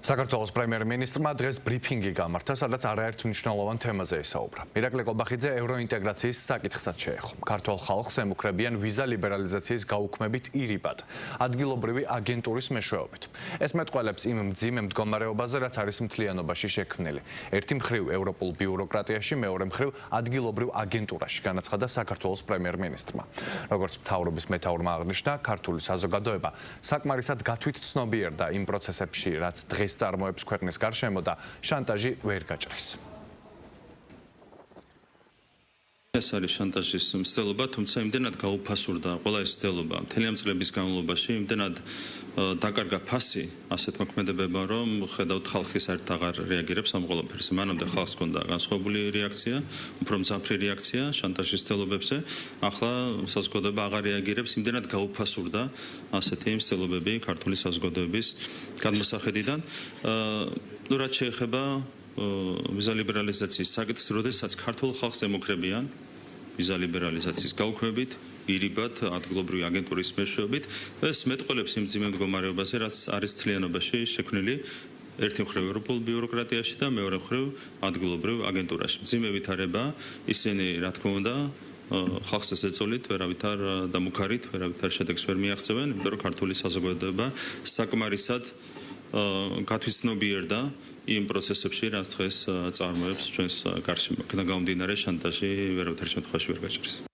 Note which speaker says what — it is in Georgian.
Speaker 1: საქართველოს პრემიერ-მინისტრმა დღეს ბრიფინგი გამართა, სადაც არაერთ მნიშვნელოვან თემაზე ისაუბრა. ირაკლი ყობახიძე ევროინტეგრაციის საკითხსაც შეეხო. ქართულ ხალხს ემუქრებიან ვიზა ლიბერალიზაციის გაუქმებით ირიბად, ადგილობრივი აგენტურის მეშვეობით. ეს მეტყველებს იმ მძიმე მდგომარეობაზე, რაც არის მთლიანობაში შექმნილი. ერთი მხრივ ევროპულ ბიუროკრატიაში, მეორე მხრივ ადგილობრივ აგენტურაში, განაცხადა საქართველოს პრემიერ-მინისტრმა. როგორც მთავრობის მეთაურმა აღნიშნა, ქართული საზოგადოება საკმარისად გათვით ცნობიერდა იმ პროცესებში, რაც დღეს წარმოებს ქვეყნის გარშემო და შანტაჟი ვერ გაჭრის.
Speaker 2: ეს არის შანტაჟის მცდელობა, თუმცა იმდენად გაუფასურდა ყველა ეს მცდელობა მთელი ამ წლების განმავლობაში, იმდენად დაკარგა ფასი ასეთ მოქმედებებმა, რომ ხედავთ ხალხი საერთოდ აღარ რეაგირებს ამ ყველაფერზე. მანამდე ხალხს ჰქონდა განსხვავებული რეაქცია, უფრო მძაფრი რეაქცია შანტაჟის მცდელობებზე. ახლა საზოგადოება აღარ რეაგირებს, იმდენად გაუფასურდა ასეთი მცდელობები ქართული საზოგადოების გადმოსახედიდან. რაც შეეხება ვიზა ლიბერალიზაციის საკითხს, როდესაც ქართულ ხალხს ემუქრებიან ვიზა ლიბერალიზაციის გაუქმებით, ირიბად, ადგილობრივი აგენტურის მეშვეობით, ეს მეტყველებს იმ მძიმე მდგომარეობაზე, რაც არის მთლიანობაში შექმნილი ერთი მხრივ ევროპულ ბიუროკრატიაში და მეორე მხრივ ადგილობრივ აგენტურაში. მძიმე ვითარება, ისინი, რა თქმა უნდა, ხალხს ეწოლით, ვერავითარ და მუქარით, ვერავითარ შედეგს ვერ მიაღწევენ, იმიტომ რომ ქართული საზოგადოება საკმარისად გათვითცნობიერდა იმ პროცესებში, რაც დღეს წარმოებს ჩვენს გარშემო. აქედან გამომდინარე, შანტაჟი ვერავითარ შემთხვევაში ვერ გაჭრის.